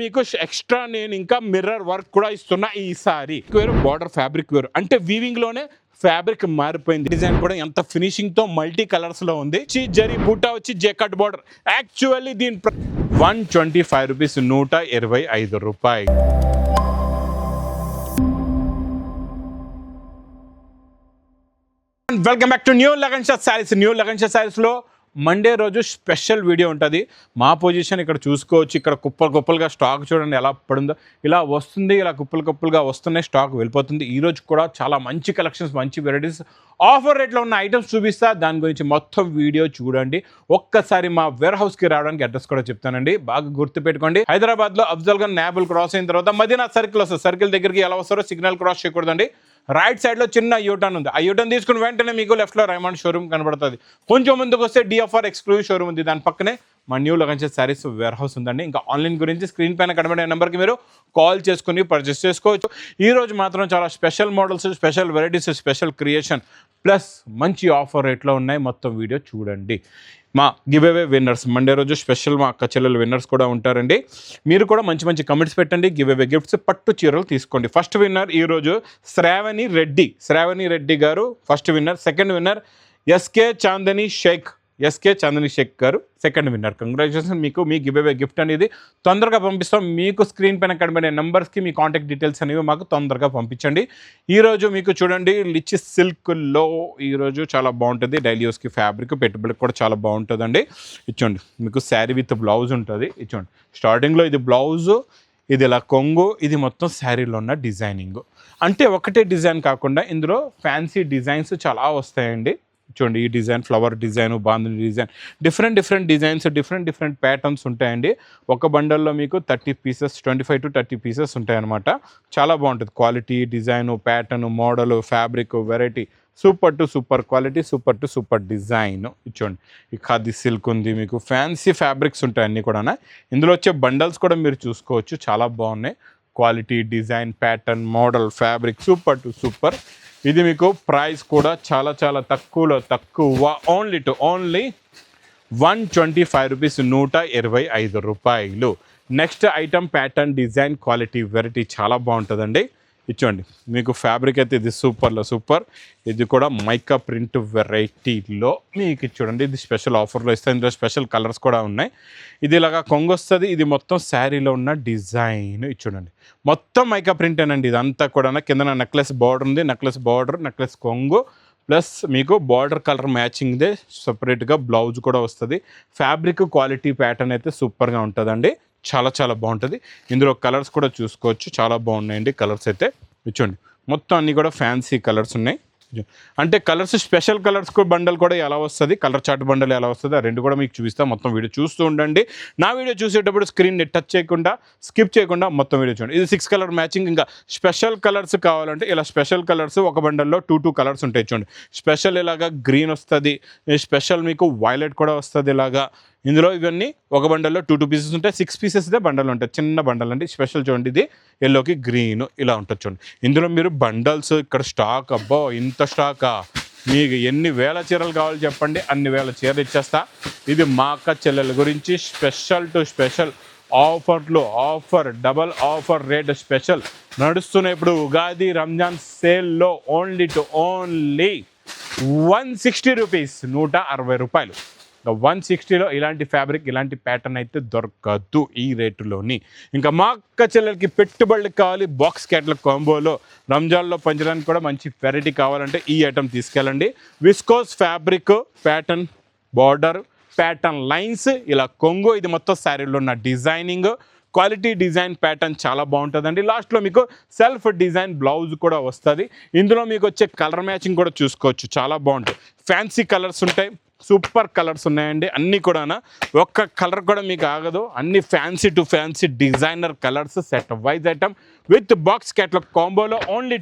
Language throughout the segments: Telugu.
మీకు ఎక్స్ట్రా నేను ఇంకా మిర్రర్ వర్క్ కూడా ఇస్తున్నా ఈసారి. వేరు బార్డర్ ఫ్యాబ్రిక్ వేరు, అంటే వీవింగ్ లోనే ఫ్యాబ్రిక్ మారిపోయింది. డిజైన్ కూడా ఎంత ఫినిషింగ్ తో మల్టీ కలర్స్ లో ఉంది. జరీ బూటా వచ్చి జెకట్ బార్డర్. యాక్చువల్లీ దీని 125 రూపీస్, 125 రూపాయలు. Welcome back to new Lagan Shah saris. New Lagan Shah saris లో మండే రోజు స్పెషల్ వీడియో ఉంటుంది. మా పొజిషన్ ఇక్కడ చూసుకోవచ్చు. ఇక్కడ కుప్పలుగా స్టాక్ చూడండి ఎలా పడిందో. ఇలా వస్తుంది, ఇలా కుప్పలుగా వస్తున్నాయి, స్టాక్ వెళ్ళిపోతుంది. ఈరోజు కూడా చాలా మంచి కలెక్షన్స్, మంచి వెరైటీస్, ఆఫర్ రేట్లో ఉన్న ఐటమ్స్ చూపిస్తా. దాని గురించి మొత్తం వీడియో చూడండి. ఒక్కసారి మా వేర్ హౌస్కి రావడానికి అడ్రస్ కూడా చెప్తానండి, బాగా గుర్తుపెట్టుకోండి. హైదరాబాద్లో అఫ్జల్ ఖాన్ నాబుల్ క్రాస్ అయిన తర్వాత మదీనా సర్కిల్ వస్తుంది. సర్కిల్ దగ్గరికి ఎలా వస్తారో సిగ్నల్ క్రాస్ చేయకూడదండి. రైట్ సైడ్లో చిన్న యూటర్న్ ఉంది. ఆ యూటర్న్ తీసుకుని వెంటనే మీకు లెఫ్ట్లో రైమండ్ షోరూమ్ కనబడుతుంది. కొంచెం ముందుకు వస్తే డిఎఫ్ఆర్ ఎక్స్క్లూజివ్ షోరూమ్ ఉంది. దాని పక్కనే మా new Lagan Shah saris warehouse ఉందండి. ఇంకా ఆన్లైన్ గురించి స్క్రీన్ పైన కనబడే నెంబర్కి మీరు కాల్ చేసుకుని పర్చేస్ చేసుకోవచ్చు. ఈరోజు మాత్రం చాలా special models, special varieties, special creation plus మంచి ఆఫర్ రేట్లో ఉన్నాయి. మొత్తం వీడియో చూడండి. మా గివ్ అవే విన్నర్స్ మండే రోజు స్పెషల్ మా అక్క చెల్లెలు విన్నర్స్ కూడా ఉంటారండి. మీరు కూడా మంచి మంచి కమెంట్స్ పెట్టండి. గివ్ అవే గిఫ్ట్స్ పట్టు చీరలు తీసుకోండి. ఫస్ట్ విన్నర్ ఈరోజు శ్రావణి రెడ్డి గారు first winner. Second winner SK Chandni Shaik గారు సెకండ్ విన్నర్. కంగ్రాచులేషన్. మీకు మీ గివ్ అవే గిఫ్ట్ అనేది తొందరగా పంపిస్తాం. మీకు స్క్రీన్ పైన కనబడే నెంబర్స్కి మీ కాంటాక్ట్ డీటెయిల్స్ అనేవి మాకు తొందరగా పంపించండి. ఈరోజు మీకు చూడండి లిచ్ సిల్క్లో ఈరోజు చాలా బాగుంటుంది. డైలీ యూస్కి ఫ్యాబ్రిక్ పెట్టుబడికి కూడా చాలా బాగుంటుందండి. ఇచ్చోండి మీకు శారీ విత్ బ్లౌజ్ ఉంటుంది. ఇచ్చోండి స్టార్టింగ్లో ఇది బ్లౌజు, ఇది ఇలా కొంగు, ఇది మొత్తం శారీలో ఉన్న డిజైనింగ్. అంటే ఒకటే డిజైన్ కాకుండా ఇందులో ఫ్యాన్సీ డిజైన్స్ చాలా వస్తాయండి. చూడండి ఈ design, flower design, bandhani design, different designs, different patterns ఉంటాయండి. ఒక బండల్లో మీకు 30 పీసెస్, 25 to 30 పీసెస్ ఉంటాయన్నమాట. చాలా బాగుంటుంది. Quality, design, pattern, model, fabric, variety, super to super quality, super to super design. ఇచ్చోండి ఈ ఖాదీ సిల్క్ ఉంది. మీకు ఫ్యాన్సీ ఫ్యాబ్రిక్స్ ఉంటాయి అన్నీ కూడా. ఇందులో వచ్చే బండల్స్ కూడా మీరు చూసుకోవచ్చు, చాలా బాగున్నాయి. Quality, design, pattern, model, fabric, super to super. ఇది మీకు ప్రైస్ కూడా చాలా తక్కువ. ఓన్లీ 125 రూపీస్, 125 రూపాయలు. Next item pattern, design, quality, variety చాలా బాగుంటుందండి. ఇచ్చోండి మీకు ఫ్యాబ్రిక్ అయితే ఇది సూపర్. ఇది కూడా మైకా ప్రింట్ వెరైటీలో మీకు చూడండి. ఇది స్పెషల్ ఆఫర్లో ఇస్తాయి. ఇందులో స్పెషల్ కలర్స్ కూడా ఉన్నాయి. ఇది ఇలాగా కొంగు వస్తుంది. ఇది మొత్తం శారీలో ఉన్న డిజైన్. ఇది చూడండి మొత్తం మైకా ప్రింట్ అనండి. ఇదంతా కూడా కింద నెక్లెస్ బార్డర్ ఉంది. నెక్లెస్ కొంగు ప్లస్ మీకు బార్డర్ కలర్ మ్యాచింగ్దే సపరేట్గా బ్లౌజ్ కూడా వస్తుంది. ఫ్యాబ్రిక్ క్వాలిటీ ప్యాటర్న్ అయితే సూపర్గా ఉంటుందండి. చాలా బాగుంటుంది. ఇందులో కలర్స్ కూడా చూసుకోవచ్చు, చాలా బాగున్నాయండి కలర్స్ అయితే. చూడండి మొత్తం అన్నీ కూడా ఫ్యాన్సీ కలర్స్ ఉన్నాయి. అంటే కలర్స్ స్పెషల్ కలర్స్ బండల్ కూడా ఎలా వస్తుంది, కలర్ చార్ట్ బండల్ ఎలా వస్తుంది, ఆ రెండు కూడా మీకు చూపిస్తాను. మొత్తం వీడియో చూస్తూ ఉండండి. నా వీడియో చూసేటప్పుడు స్క్రీన్ టచ్ చేయకుండా, స్కిప్ చేయకుండా మొత్తం వీడియో చూడండి. ఇది 6 కలర్ మ్యాచింగ్. ఇంకా స్పెషల్ కలర్స్ కావాలంటే ఇలా స్పెషల్ కలర్స్ ఒక బండల్లో 2 కలర్స్ ఉంటాయి. చూడండి స్పెషల్ ఇలాగా గ్రీన్ వస్తుంది, స్పెషల్ మీకు వైలెట్ కూడా వస్తుంది ఇలాగా. ఇందులో ఇవన్నీ ఒక బండల్లో 2 పీసెస్ ఉంటాయి. 6 పీసెస్దే బండల్ ఉంటాయి, చిన్న బండల్ అండి. స్పెషల్ చూడండి ఇది ఎల్లోకి గ్రీన్ ఇలా ఉంటుంది. చూడండి ఇందులో మీరు బండల్స్ ఇక్కడ స్టాక్, అబ్బో ఇంత స్టాకా, మీకు ఎన్ని వేల చీరలు కావాలి చెప్పండి, అన్ని వేల చీరలు ఇచ్చేస్తా. ఇది మా అక్క చెల్లెల గురించి special offer, double offer rate special నడుస్తున్నాయి ఇప్పుడు ఉగాది రంజాన్ సేల్లో. ఓన్లీ 160 రూపీస్, 160 రూపాయలు. 160లో ఇలాంటి ఫ్యాబ్రిక్, ఇలాంటి ప్యాటర్న్ అయితే దొరకదు ఈ రేటులోని. ఇంకా మా అక్క చెల్లెలకి పెట్టుబడులకు కావాలి, బాక్స్ క్యాట్లాగ్ కాంబోలో రంజాన్లో పంచడానికి కూడా మంచి వెరైటీ కావాలంటే ఈ ఐటమ్ తీసుకెళ్ళండి. Viscose fabric, pattern border, pattern lines, ఇలా కొంగు, ఇది మొత్తం శారీలో ఉన్న డిజైనింగ్, క్వాలిటీ, డిజైన్, ప్యాటర్న్ చాలా బాగుంటుందండి. లాస్ట్లో మీకు సెల్ఫ్ డిజైన్ బ్లౌజ్ కూడా వస్తుంది. ఇందులో మీకు వచ్చే కలర్ మ్యాచింగ్ కూడా చూసుకోవచ్చు, చాలా బాగుంటుంది. ఫ్యాన్సీ కలర్స్ ఉంటాయి, సూపర్ కలర్స్ ఉన్నాయండి అన్నీ కూడా. ఒక్క కలర్ కూడా మీకు ఆగదు, అన్ని fancy to fancy designer colours, set wise item with box catalogue కాంబోలో. ఓన్లీ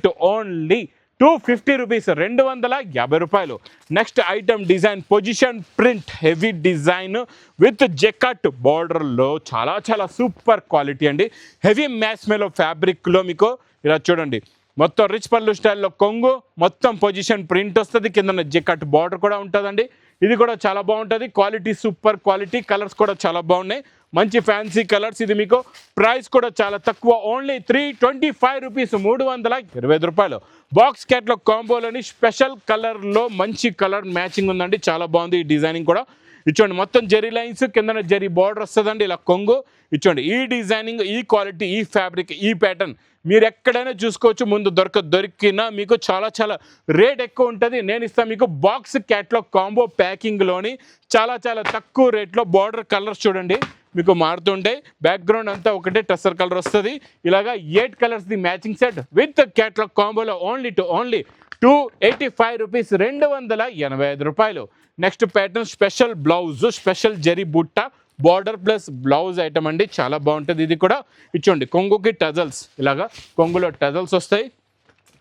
250 రూపీస్, 250 రూపాయలు. Next item design position print, heavy design with jacquard బార్డర్లో చాలా సూపర్ క్వాలిటీ అండి. హెవీ మ్యాస్మేలో ఫ్యాబ్రిక్లో మీకు ఇలా చూడండి మొత్తం రిచ్ పళ్ళు స్టైల్లో కొంగు, మొత్తం పొజిషన్ ప్రింట్ వస్తుంది. కింద జెకట్ బార్డర్ కూడా ఉంటుందండి. ఇది కూడా చాలా బాగుంటుంది. క్వాలిటీ సూపర్ క్వాలిటీ, కలర్స్ కూడా చాలా బాగున్నాయి. మంచి ఫ్యాన్సీ కలర్స్. ఇది మీకు ప్రైస్ కూడా చాలా తక్కువ, ఓన్లీ 325 రూపీస్, 325 రూపాయలు. బాక్స్ క్యాట్లాగ్ కాంబోలోని స్పెషల్ కలర్లో మంచి కలర్ మ్యాచింగ్ ఉందండి, చాలా బాగుంది ఈ డిజైనింగ్ కూడా. ఇచ్చోండి మొత్తం జరీ లైన్స్, కింద జరీ బార్డర్ వస్తుందండి, ఇలా కొంగు. ఇచ్చోండి ఈ డిజైనింగ్, ఈ క్వాలిటీ, ఈ ఫ్యాబ్రిక్, ఈ ప్యాటర్న్ మీరు ఎక్కడైనా చూసుకోవచ్చు. ముందు దొరికినా మీకు చాలా చాలా రేట్ ఎక్కువ ఉంటుంది. నేను ఇస్తాను మీకు బాక్స్ క్యాట్లాగ్ కాంబో ప్యాకింగ్లోని చాలా చాలా తక్కువ రేట్లో. బార్డర్ కలర్స్ చూడండి మీకు మారుతుంటాయి, బ్యాక్గ్రౌండ్ అంతా ఒకటే టస్సర్ కలర్ వస్తుంది. ఇలాగా 8 colours the matching set with catalogue కాంబోలో ఓన్లీ 285 రూపీస్, 285 రూపాయలు. Next pattern special blouse, special zari butta border plus blouse item అండి, చాలా బాగుంటుంది. ఇది కూడా ఇచ్చోండి కొంగుకి టజల్స్, ఇలాగా కొంగులో టజల్స్ వస్తాయి.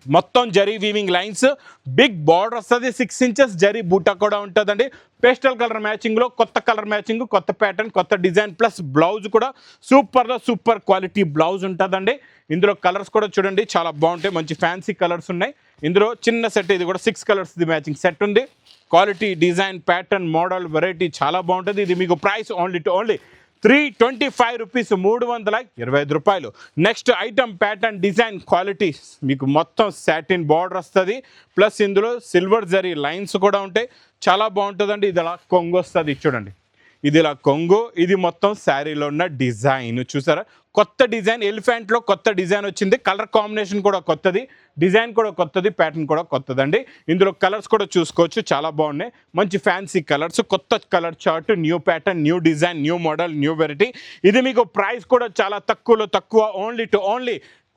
మొత్తం zari weaving lines, big border వస్తుంది, 6 ఇంచెస్ జరీ బూటా కూడా ఉంటుందండి. పేస్టల్ కలర్ మ్యాచింగ్లో కొత్త కలర్ మ్యాచింగ్, కొత్త ప్యాటర్న్, కొత్త డిజైన్ ప్లస్ బ్లౌజ్ కూడా సూపర్లో సూపర్ క్వాలిటీ బ్లౌజ్ ఉంటుందండి. ఇందులో కలర్స్ కూడా చూడండి చాలా బాగుంటాయి, మంచి ఫ్యాన్సీ కలర్స్ ఉన్నాయి. ఇందులో చిన్న సెట్, ఇది కూడా 6 కలర్స్ ది మ్యాచింగ్ సెట్ ఉంది. Quality, design, pattern, model, variety చాలా బాగుంటుంది. ఇది మీకు ప్రైస్ ఓన్లీ 325 రూపీస్, 325 రూపాయలు. Next item pattern, design, quality మీకు మొత్తం సాటిన్ బార్డర్ వస్తుంది, ప్లస్ ఇందులో సిల్వర్ జరీ లైన్స్ కూడా ఉంటాయి, చాలా బాగుంటుందండి. ఇది అలా కొంగు వస్తుంది చూడండి, ఇది ఇలా కొంగు. ఇది మొత్తం శారీలో ఉన్న డిజైన్ చూసారా, కొత్త డిజైన్, ఎలిఫెంట్లో కొత్త డిజైన్ వచ్చింది. కలర్ కాంబినేషన్ కూడా కొత్తది, డిజైన్ కూడా కొత్తది, ప్యాటర్న్ కూడా కొత్తదండి. ఇందులో కలర్స్ కూడా చూసుకోవచ్చు, చాలా బాగున్నాయి, మంచి ఫ్యాన్సీ కలర్స్, కొత్త colour chart, new pattern, new design, new model, new variety. ఇది మీకు ప్రైస్ కూడా చాలా తక్కువ, ఓన్లీ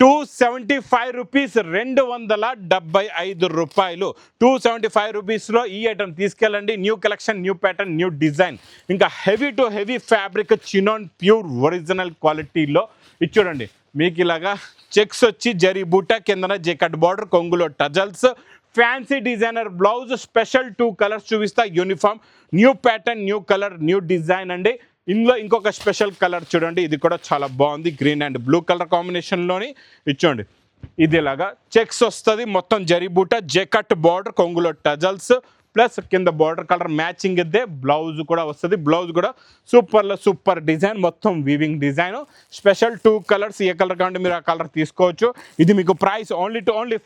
275 రూపీస్, 275 రూపాయలు. 275 రూపీస్లో ఈ ఐటమ్ తీసుకెళ్ళండి. New collection, new pattern, new design, ఇంకా heavy to heavy fabric, chinon pure original క్వాలిటీలో. ఇది చూడండి మీకు ఇలాగా చెక్స్ వచ్చి జరీ బూటా, కిందన జెకట్ బార్డర్, కొంగులో tassels, fancy designer blouse, special 2 colours చూపిస్తా. Uniform, new pattern, new colour, new design అండి. ఇందులో ఇంకొక స్పెషల్ కలర్ చూడండి, ఇది కూడా చాలా బాగుంది, గ్రీన్ అండ్ బ్లూ కలర్ కాంబినేషన్లోని. ఇచ్చోండి ఇది ఇలాగా చెక్స్ వస్తుంది, మొత్తం జరీ బూటా, జెకట్ బార్డర్, కొంగులో టజల్స్, ప్లస్ కింద బార్డర్ కలర్ మ్యాచింగ్ ఇద్దే బ్లౌజ్ కూడా వస్తుంది. బ్లౌజ్ కూడా సూపర్లో సూపర్ డిజైన్, మొత్తం వీవింగ్ డిజైన్, స్పెషల్ 2 కలర్స్. ఏ కలర్ కావాలంటే మీరు ఆ కలర్ తీసుకోవచ్చు. ఇది మీకు ప్రైస్ ఓన్లీ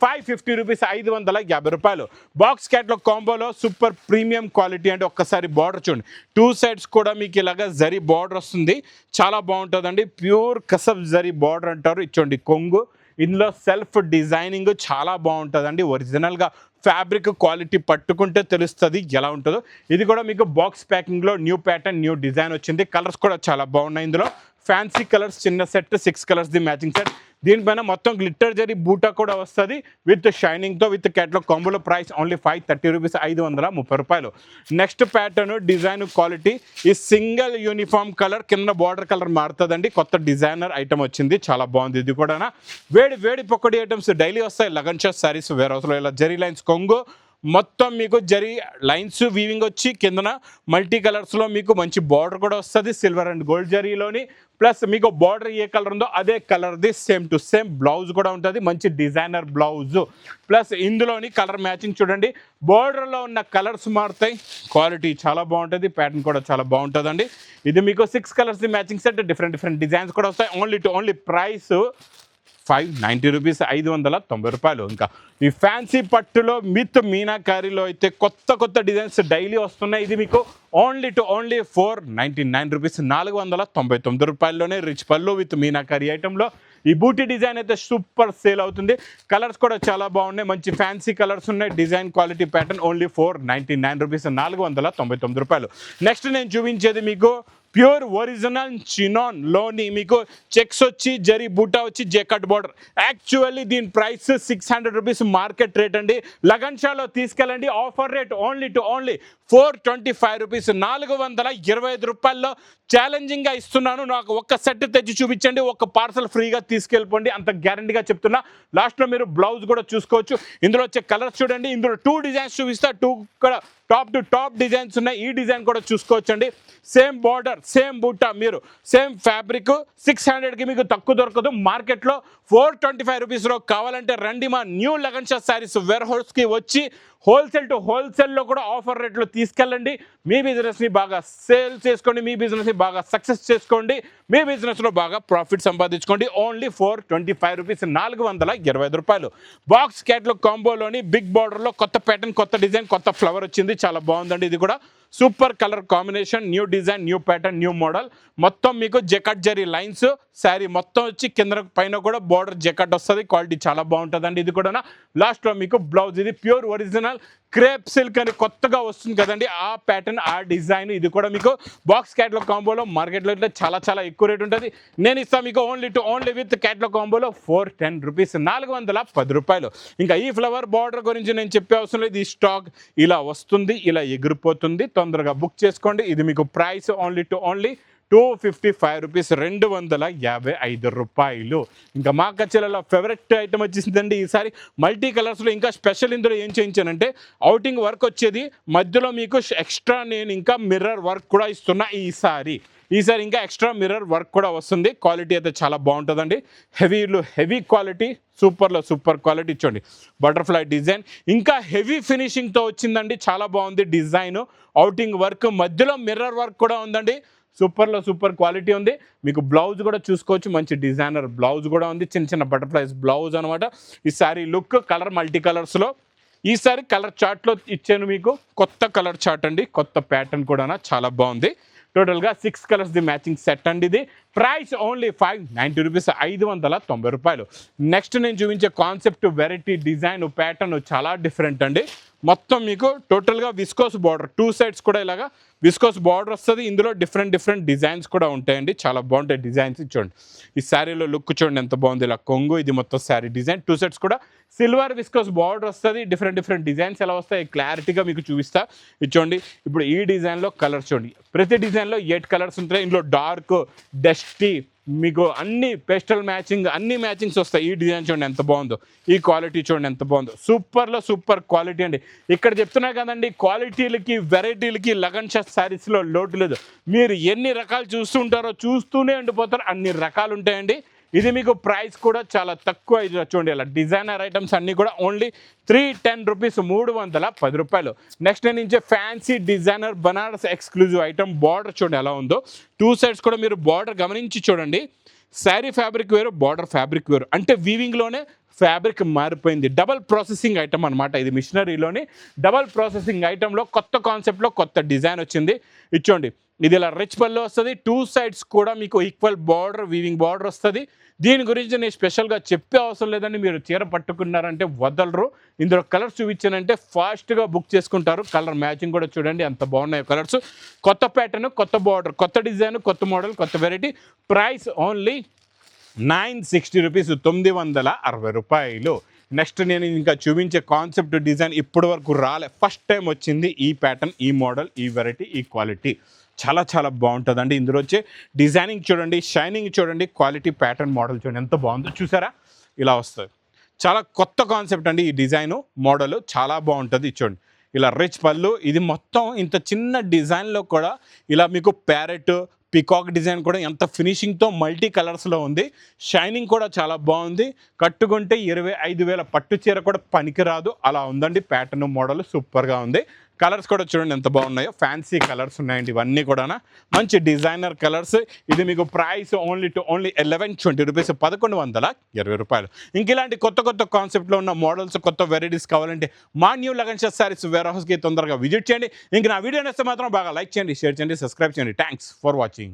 550 రూపీస్, 550 రూపాయలు. బాక్స్ క్యాట్లాగ్ కాంబోలో సూపర్ ప్రీమియం క్వాలిటీ అంటే ఒక్కసారి బార్డర్ చూడండి, 2 సైడ్స్ కూడా మీకు ఇలాగా జరీ బార్డర్ వస్తుంది, చాలా బాగుంటుందండి. ప్యూర్ కసబ్ జరీ బార్డర్ అంటారు. ఇచ్చోండి కొంగు, ఇందులో సెల్ఫ్ డిజైనింగ్ చాలా బాగుంటుందండి. ఒరిజినల్గా ఫ్యాబ్రిక్ క్వాలిటీ పట్టుకుంటే తెలుస్తుంది ఎలా ఉంటుందో. ఇది కూడా మీకు బాక్స్ ప్యాకింగ్లో న్యూ ప్యాటర్న్, న్యూ డిజైన్ వచ్చింది. కలర్స్ కూడా చాలా బాగున్నాయి. ఇందులో ఫ్యాన్సీ కలర్స్, చిన్న set, 6 colours the matching set. దీనిపైన మొత్తం గ్లిట్టర్ జరీ బూటా కూడా వస్తుంది విత్ షైనింగ్తో, విత్ క్యాట్లాగ్ కాంబోలో. ప్రైస్ ఓన్లీ 530 రూపీస్, 530 రూపాయలు. నెక్స్ట్ ప్యాటర్న్, డిజైన్, క్వాలిటీ, ఈ సింగిల్ యూనిఫామ్ కలర్, కింద బార్డర్ కలర్ మారుతుందండి. కొత్త డిజైనర్ ఐటమ్ వచ్చింది, చాలా బాగుంది. ఇది కూడా వేడి పొక్కడి ఐటమ్స్ డైలీ వస్తాయి. లగన్ షర్ట్ శారీస్ వేరే అవసరం, ఇలా జరీ లైన్స్ కొంగు, మొత్తం మీకు జరీ లైన్స్ వీవింగ్ వచ్చి కిందన మల్టీ కలర్స్లో మీకు మంచి బార్డర్ కూడా వస్తుంది, సిల్వర్ అండ్ గోల్డ్ జరీలోని. ప్లస్ మీకు బార్డర్ ఏ కలర్ ఉందో అదే కలర్ది సేమ్ టు సేమ్ బ్లౌజ్ కూడా ఉంటుంది, మంచి డిజైనర్ బ్లౌజ్. ప్లస్ ఇందులోని కలర్ మ్యాచింగ్ చూడండి, బార్డర్లో ఉన్న కలర్స్ మారుతాయి, క్వాలిటీ చాలా బాగుంటుంది, ప్యాటర్న్ కూడా చాలా బాగుంటుందండి. ఇది మీకు 6 colours matching set, different designs కూడా వస్తాయి. ఓన్లీ ప్రైస్ 590 రూపీస్, 590 రూపాయలు. ఇంకా ఈ ఫ్యాన్సీ పట్టులో విత్ మీనాకారీలో అయితే కొత్త డిజైన్స్ డైలీ వస్తున్నాయి. ఇది మీకు ఓన్లీ 499 రూపీస్, 499 రూపాయల్లోనే రిచ్ పళ్ళు విత్ మీనాకారీ ఐటెంలో. ఈ బూటీ డిజైన్ అయితే సూపర్ సేల్ అవుతుంది. కలర్స్ కూడా చాలా బాగున్నాయి, మంచి ఫ్యాన్సీ కలర్స్ ఉన్నాయి, design, quality, pattern. Only 499 rupees, 499 రూపాయలు. నెక్స్ట్ నేను చూపించేది మీకు ప్యూర్ ఒరిజినల్ చినాన్లోని మీకు చెక్స్ వచ్చి జరీ బూటా వచ్చి జెకట్ బార్డర్. యాక్చువల్లీ దీని ప్రైస్ 600 రూపీస్ మార్కెట్ రేట్ అండి. లగన్ షాలో తీసుకెళ్ళండి, ఆఫర్ రేట్ ఓన్లీ 425 రూపీస్, 425 రూపాయల్లో ఛాలెంజింగ్గా ఇస్తున్నాను. నాకు ఒక్క సెట్ తెచ్చి చూపించండి, ఒక పార్సల్ ఫ్రీగా తీసుకెళ్ళిపోండి, అంత గ్యారంటీగా చెప్తున్నా. లాస్ట్లో మీరు బ్లౌజ్ కూడా చూసుకోవచ్చు. ఇందులో వచ్చే కలర్స్ చూడండి, ఇందులో 2 డిజైన్స్ చూపిస్తా, 2 కూడా టాప్ టు టాప్ డిజైన్స్ ఉన్నాయి. ఈ డిజైన్ కూడా చూసుకోవచ్చండి. సేమ్ బార్డర్, సేమ్ బూటా, మీరు సేమ్ ఫ్యాబ్రిక్. 600కి మీకు తక్కువ దొరకదు మార్కెట్లో. 425 రూపీస్లో కావాలంటే రండి మా న్యూ లగన్ షా శారీస్ వేర్ హౌస్కి వచ్చి హోల్సేల్ టు హోల్సేల్లో కూడా ఆఫర్ రేట్లో తీసుకెళ్ళండి. మీ బిజినెస్ని బాగా సేల్ చేసుకోండి, మీ బిజినెస్ని బాగా సక్సెస్ చేసుకోండి, మీ బిజినెస్లో బాగా ప్రాఫిట్ సంపాదించుకోండి. ఓన్లీ ₹425, ₹425. బాక్స్ క్యాట్లాగ్ కాంబోలోని బిగ్ బార్డర్లో కొత్త ప్యాటర్న్, కొత్త డిజైన్, కొత్త ఫ్లవర్ వచ్చింది. చాలా బాగుందండి. ఇది కూడా super colour combination, new design, new pattern, new model. మొత్తం మీకు జెకట్ జరీ లైన్స్, శారీ మొత్తం వచ్చి కింద పైన కూడా బార్డర్ జెకట్ వస్తుంది. క్వాలిటీ చాలా బాగుంటుందండి. ఇది కూడా లాస్ట్లో మీకు బ్లౌజ్, ఇది ప్యూర్ ఒరిజినల్ క్రేప్ సిల్క్ అని కొత్తగా వస్తుంది కదండి, ఆ ప్యాటర్న్, ఆ డిజైన్. ఇది కూడా మీకు బాక్స్ క్యాట్లాగ్ కాంబోలో మార్కెట్లో అయితే చాలా చాలా ఎక్కువ రేట్ ఉంటుంది. నేను ఇస్తాను మీకు ఓన్లీ విత్ క్యాట్లాగ్ కాంబోలో ₹410, ₹410. ఇంకా ఈ ఫ్లవర్ బార్డర్ గురించి నేను చెప్పే అవసరం లేదు. ఈ స్టాక్ ఇలా వస్తుంది, ఇలా ఎగిరిపోతుంది. తొందరగా బుక్ చేసుకోండి. ఇది మీకు ప్రైస్ ఓన్లీ ₹255, ₹255. ఇంకా మా కచ్చెలలో ఫేవరెట్ ఐటమ్ వచ్చేసిందండి ఈసారి మల్టీ కలర్స్లో. ఇంకా స్పెషల్ ఇందులో ఏం చేయించానంటే అవుటింగ్ వర్క్ వచ్చేది, మధ్యలో మీకు ఎక్స్ట్రా నేను ఇంకా మిర్రర్ వర్క్ కూడా ఇస్తున్నా ఈసారి ఇంకా ఎక్స్ట్రా మిర్రర్ వర్క్ కూడా వస్తుంది. క్వాలిటీ అయితే చాలా బాగుంటుందండి. Heavy quality, super quality. ఇచ్చండి బటర్ఫ్లై డిజైన్, ఇంకా హెవీ ఫినిషింగ్తో వచ్చిందండి. చాలా బాగుంది డిజైన్, అవుటింగ్ వర్క్, మధ్యలో మిర్రర్ వర్క్ కూడా ఉందండి. సూపర్ క్వాలిటీ ఉంది. మీకు బ్లౌజ్ కూడా చూసుకోవచ్చు, మంచి డిజైనర్ బ్లౌజ్ కూడా ఉంది. చిన్న బటర్ఫ్లైస్ బ్లౌజ్ అనమాట. ఈ సారీ లుక్ కలర్ మల్టీ కలర్స్లో. ఈసారి కలర్ చార్ట్లో ఇచ్చాను మీకు, కొత్త కలర్ చార్ట్ అండి, కొత్త ప్యాటర్న్ కూడా చాలా బాగుంది. టోటల్గా 6 కలర్స్ ది మ్యాచింగ్ సెట్ అండి. ఇది ప్రైస్ ఓన్లీ ₹590, ₹590. నెక్స్ట్ నేను చూపించే కాన్సెప్ట్, వెరైటీ డిజైన్, ప్యాటర్న్ చాలా డిఫరెంట్ అండి. మొత్తం మీకు టోటల్గా విస్కోస్ బార్డర్, 2 సైడ్స్ కూడా ఇలాగా విస్కోస్ బార్డర్ వస్తుంది. ఇందులో డిఫరెంట్ డిజైన్స్ కూడా ఉంటాయండి. చాలా బాగుంటాయి డిజైన్స్. చూడండి ఈ శారీలో లుక్ చూడండి ఎంత బాగుంది. ఇలా కొంగు, ఇది మొత్తం శారీ డిజైన్. 2 సైడ్స్ కూడా సిల్వర్ విస్కోస్ బార్డర్ వస్తుంది. డిఫరెంట్ డిజైన్స్ ఎలా వస్తాయి క్లారిటీగా మీకు చూపిస్తా. చూడండి ఇప్పుడు ఈ డిజైన్లో కలర్ చూడండి, ప్రతి డిజైన్లో 8 కలర్స్ ఉంటాయి. ఇందులో డార్క్, డస్టీ, మీకు అన్ని పేస్టల్ మ్యాచింగ్, అన్ని మ్యాచింగ్స్ వస్తాయి. ఈ డిజైన్ చూడండి ఎంత బాగుందో, ఈ క్వాలిటీ చూడండి ఎంత బాగుందో. సూపర్ క్వాలిటీ అండి. ఇక్కడ చెప్తున్నా కదండి, క్వాలిటీలకి వెరైటీలకి లగన్ షాట్ శారీస్లో లోటు లేదు. మీరు ఎన్ని రకాలు చూస్తుంటారో చూస్తూనే ఉండిపోతారు, అన్ని రకాలు ఉంటాయండి. ఇది మీకు ప్రైస్ కూడా చాలా తక్కువ. ఇది చూడండి ఇలా డిజైనర్ ఐటమ్స్ అన్నీ కూడా ఓన్లీ ₹310, ₹310. నెక్స్ట్ నేను ఇచ్చే fancy designer Banaras exclusive item. Border చూడండి ఎలా ఉందో, 2 సైడ్స్ కూడా మీరు బార్డర్ గమనించి చూడండి. శారీ ఫ్యాబ్రిక్ వేరు, బార్డర్ ఫ్యాబ్రిక్ వేరు, అంటే వీవింగ్లోనే ఫ్యాబ్రిక్ మారిపోయింది. డబల్ ప్రాసెసింగ్ ఐటమ్ అనమాట. ఇది మిషనరీలోని డబల్ ప్రాసెసింగ్ ఐటెంలో కొత్త కాన్సెప్ట్లో కొత్త డిజైన్ వచ్చింది. ఇచ్చోండి ఇది ఇలా రిచ్ పళ్ళు వస్తుంది. 2 సైడ్స్ కూడా మీకు ఈక్వల్ బార్డర్, వీవింగ్ బార్డర్ వస్తుంది. దీని గురించి నేను స్పెషల్గా చెప్పే అవసరం లేదండి. మీరు చీర పట్టుకున్నారంటే వదలరు. ఇందులో కలర్స్ చూపించానంటే ఫాస్ట్గా బుక్ చేసుకుంటారు. కలర్ మ్యాచింగ్ కూడా చూడండి ఎంత బాగున్నాయి కలర్స్. కొత్త ప్యాటర్న్, కొత్త బార్డర్, కొత్త డిజైన్, కొత్త మోడల్, కొత్త వెరైటీ. Price only ₹960, ₹960. నెక్స్ట్ నేను ఇంకా చూపించే కాన్సెప్ట్ డిజైన్ ఇప్పటి వరకు రాలే, ఫస్ట్ టైం వచ్చింది. ఈ ప్యాటర్న్, ఈ మోడల్, ఈ వెరైటీ, ఈ క్వాలిటీ చాలా బాగుంటుందండి. ఇందులో వచ్చే డిజైనింగ్ చూడండి, షైనింగ్ చూడండి, క్వాలిటీ, ప్యాటర్న్, మోడల్ చూడండి ఎంత బాగుందో. చూసారా ఇలా వస్తుంది. చాలా కొత్త కాన్సెప్ట్ అండి. ఈ డిజైను, మోడల్ చాలా బాగుంటుంది. చూడండి ఇలా రిచ్ పళ్ళు, ఇది మొత్తం ఇంత చిన్న డిజైన్లో కూడా ఇలా మీకు ప్యారెట్, పికాక్ డిజైన్ కూడా ఎంత ఫినిషింగ్తో మల్టీ కలర్స్లో ఉంది. షైనింగ్ కూడా చాలా బాగుంది. కట్టుకుంటే 25,000 పట్టు చీర కూడా పనికిరాదు, అలా ఉందండి. ప్యాటర్న్, మోడల్ సూపర్గా ఉంది. కలర్స్ కూడా చూడండి ఎంత బాగున్నాయో. ఫ్యాన్సీ కలర్స్ ఉన్నాయండి ఇవన్నీ కూడా, మంచి డిజైనర్ కలర్స్. ఇది మీకు ప్రైస్ ఓన్లీ ₹1120, ₹1120. ఇంక ఇలాంటి కొత్త కాన్సెప్ట్లో ఉన్న మోడల్స్, కొత్త వెరైటీస్ కావాలంటే మా న్యూ లగన్ షాట్ శారీస్ వేర్ హౌస్కి తొందరగా విజిట్ చేయండి. ఇంక నా వీడియో నేస్తే మాత్రం బాగా లైక్ చేయండి, షేర్ చేయండి, సబ్స్క్రైబ్ చేయండి. Thanks for watching.